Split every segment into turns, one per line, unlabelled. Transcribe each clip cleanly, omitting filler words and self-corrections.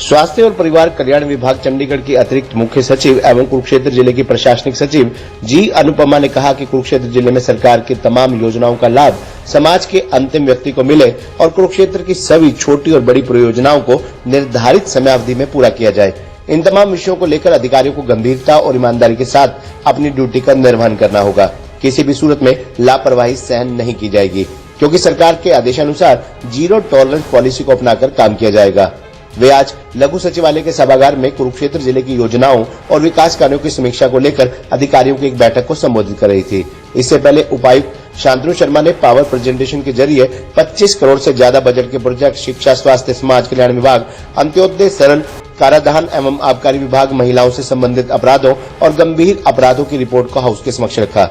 स्वास्थ्य और परिवार कल्याण विभाग चंडीगढ़ की अतिरिक्त मुख्य सचिव एवं कुरुक्षेत्र जिले की प्रशासनिक सचिव जी अनुपमा ने कहा कि कुरुक्षेत्र जिले में सरकार की तमाम योजनाओं का लाभ समाज के अंतिम व्यक्ति को मिले और कुरुक्षेत्र की सभी छोटी और बड़ी परियोजनाओं को निर्धारित समयावधि में पूरा किया जाए। इन तमाम विषयों को लेकर अधिकारियों को गंभीरता और ईमानदारी के साथ अपनी ड्यूटी का निर्वहन करना होगा। किसी भी सूरत में लापरवाही सहन नहीं की जाएगी, क्योंकि सरकार के आदेशानुसार जीरो टॉलरेंस पॉलिसी को अपनाकर काम किया जाएगा। वे आज लघु सचिवालय के सभागार में कुरुक्षेत्र जिले की योजनाओं और विकास कार्यों की समीक्षा को लेकर अधिकारियों की एक बैठक को संबोधित कर रही थी। इससे पहले उपायुक्त शांतनु शर्मा ने पावर प्रेजेंटेशन के जरिए 25 करोड़ से ज्यादा बजट के प्रोजेक्ट शिक्षा, स्वास्थ्य, समाज कल्याण विभाग, अंत्योदय सरल कराधान एवं आबकारी विभाग, महिलाओं से संबंधित अपराधों और गंभीर अपराधों की रिपोर्ट को हाउस के समक्ष रखा।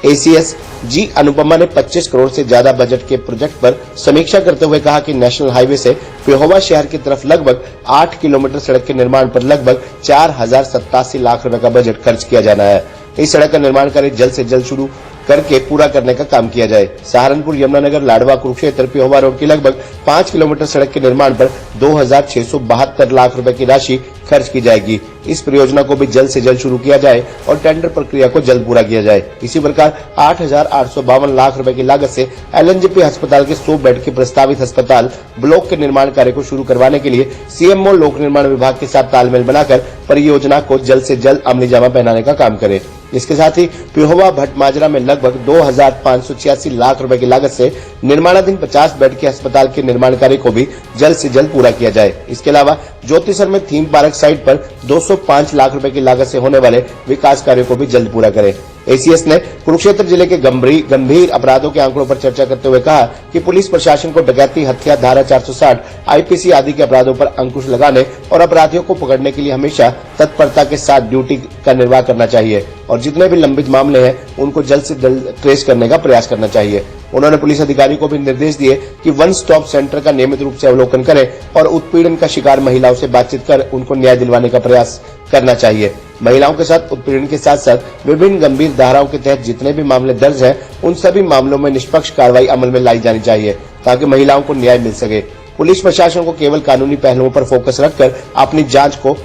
एसीएस जी अनुपमा ने 25 करोड़ से ज्यादा बजट के प्रोजेक्ट पर समीक्षा करते हुए कहा कि नेशनल हाईवे से पेहोवा शहर की तरफ लगभग 8 किलोमीटर सड़क के निर्माण पर लगभग 4087 लाख रुपए का बजट खर्च किया जाना है। इस सड़क का निर्माण कार्य जल्द से जल्द शुरू करके पूरा करने का काम किया जाए। सहारनपुर, यमुनानगर, लाडवा, कुरुक्षेत्र, पेहोवा रोड की लगभग 5 किलोमीटर सड़क के निर्माण पर 2672 लाख रुपए की राशि खर्च की जाएगी। इस परियोजना को भी जल्द से जल्द शुरू किया जाए और टेंडर प्रक्रिया को जल्द पूरा किया जाए। इसी प्रकार 8852 लाख रुपए की लागत से एलएनजेपी अस्पताल के 100 बेड के प्रस्तावित अस्पताल ब्लॉक के निर्माण कार्य को शुरू करवाने के लिए सीएमओ लोक निर्माण विभाग के साथ तालमेल बनाकर परियोजना को जल्द से जल्द अमलीजामा पहनाने का काम करे। इसके साथ ही पेहोवा भट्ट माजरा में लगभग 2586 लाख रुपए की लागत से निर्माणाधीन 50 बेड के अस्पताल के निर्माण कार्य को भी जल्द से जल्द पूरा किया जाए। इसके अलावा ज्योतिसर में थीम पार्क साइट पर 205 लाख रुपए की लागत से होने वाले विकास कार्यों को भी जल्द पूरा करें। एसीएस ने कुरुक्षेत्र जिले के गंभीर अपराधों के आंकड़ों पर चर्चा करते हुए कहा कि पुलिस प्रशासन को डकैती, हत्या, धारा 460, आईपीसी आदि के अपराधों पर अंकुश लगाने और अपराधियों को पकड़ने के लिए हमेशा तत्परता के साथ ड्यूटी का निर्वाह करना चाहिए और जितने भी लंबित मामले हैं उनको जल्द से जल्द ट्रेस करने का प्रयास करना चाहिए। उन्होंने पुलिस अधिकारियों को भी निर्देश दिए कि वन स्टॉप सेंटर का नियमित रूप से अवलोकन करें और उत्पीड़न का शिकार महिलाओं से बातचीत कर उनको न्याय दिलवाने का प्रयास करना चाहिए। महिलाओं के साथ उत्पीड़न के साथ साथ विभिन्न गंभीर धाराओं के तहत जितने भी मामले दर्ज हैं उन सभी मामलों में निष्पक्ष कार्रवाई अमल में लाई जानी चाहिए ताकि महिलाओं को न्याय मिल सके। पुलिस प्रशासन को केवल कानूनी पहलुओं पर फोकस रखकर अपनी जांच को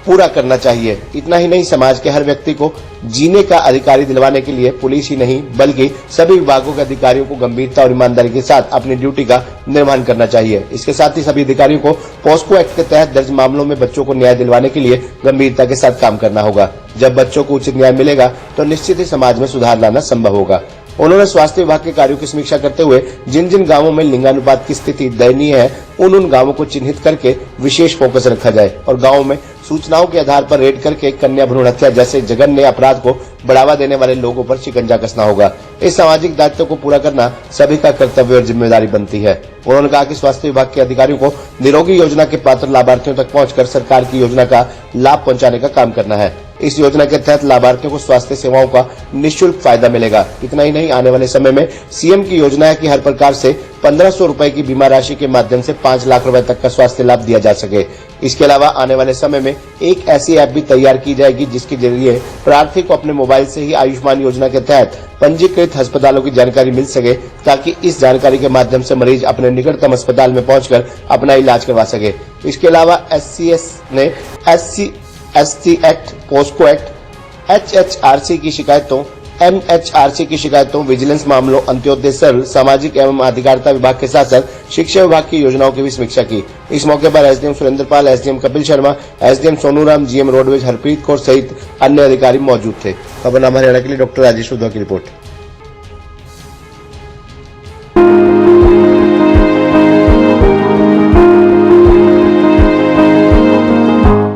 पूरा करना चाहिए। इतना ही नहीं, समाज के हर व्यक्ति को जीने का अधिकार दिलवाने के लिए पुलिस ही नहीं बल्कि सभी विभागों के अधिकारियों को गंभीरता और ईमानदारी के साथ अपनी ड्यूटी का निर्वहन करना चाहिए। इसके साथ ही सभी अधिकारियों को पॉस्को एक्ट के तहत दर्ज मामलों में बच्चों को न्याय दिलवाने के लिए गंभीरता के साथ काम करना होगा। जब बच्चों को उचित न्याय मिलेगा तो निश्चित ही समाज में सुधार लाना संभव होगा। उन्होंने स्वास्थ्य विभाग के कार्यों की समीक्षा करते हुए जिन जिन गांवों में लिंगानुपात की स्थिति दयनीय है उन गांवों को चिन्हित करके विशेष फोकस रखा जाए और गांवों में सूचनाओं के आधार पर रेड करके कन्या भ्रूण हत्या जैसे जघन्य अपराध को बढ़ावा देने वाले लोगों पर शिकंजा कसना होगा। इस सामाजिक दायित्व को पूरा करना सभी का कर्तव्य और जिम्मेदारी बनती है। उन्होंने कहा कि स्वास्थ्य विभाग के अधिकारियों को निरोगी योजना के पात्र लाभार्थियों तक पहुंचकर सरकार की योजना का लाभ पहुंचाने का काम करना है। इस योजना के तहत लाभार्थियों को स्वास्थ्य सेवाओं का निःशुल्क फायदा मिलेगा। इतना ही नहीं, आने वाले समय में सीएम की योजना है कि हर प्रकार से 1500 रुपए की बीमा राशि के माध्यम से 5 लाख रुपए तक का स्वास्थ्य लाभ दिया जा सके। इसके अलावा आने वाले समय में एक ऐसी ऐप भी तैयार की जाएगी जिसके जरिए प्रार्थी को अपने मोबाइल से ही आयुष्मान योजना के तहत पंजीकृत अस्पतालों की जानकारी मिल सके ताकि इस जानकारी के माध्यम से मरीज अपने निकटतम अस्पताल में पहुंचकर अपना इलाज करवा सके। इसके अलावा एससीएस ने SC act, POCSO act, HHRC की शिकायतों, NHRC की शिकायतों, विजिलेंस मामलों, अंत्योदय सरल, सामाजिक एवं अधिकारिता विभाग के साथ साथ शिक्षा विभाग की योजनाओं की भी समीक्षा की। इस मौके पर SDM Surendra Pal, SDM Kapil Sharma, SDM Sonuram, GM roadways Harpreet Kaur सहित अन्य अधिकारी मौजूद थे। खबरनामा हरियाणा के लिए डॉक्टर राजेश उद्धव की रिपोर्ट।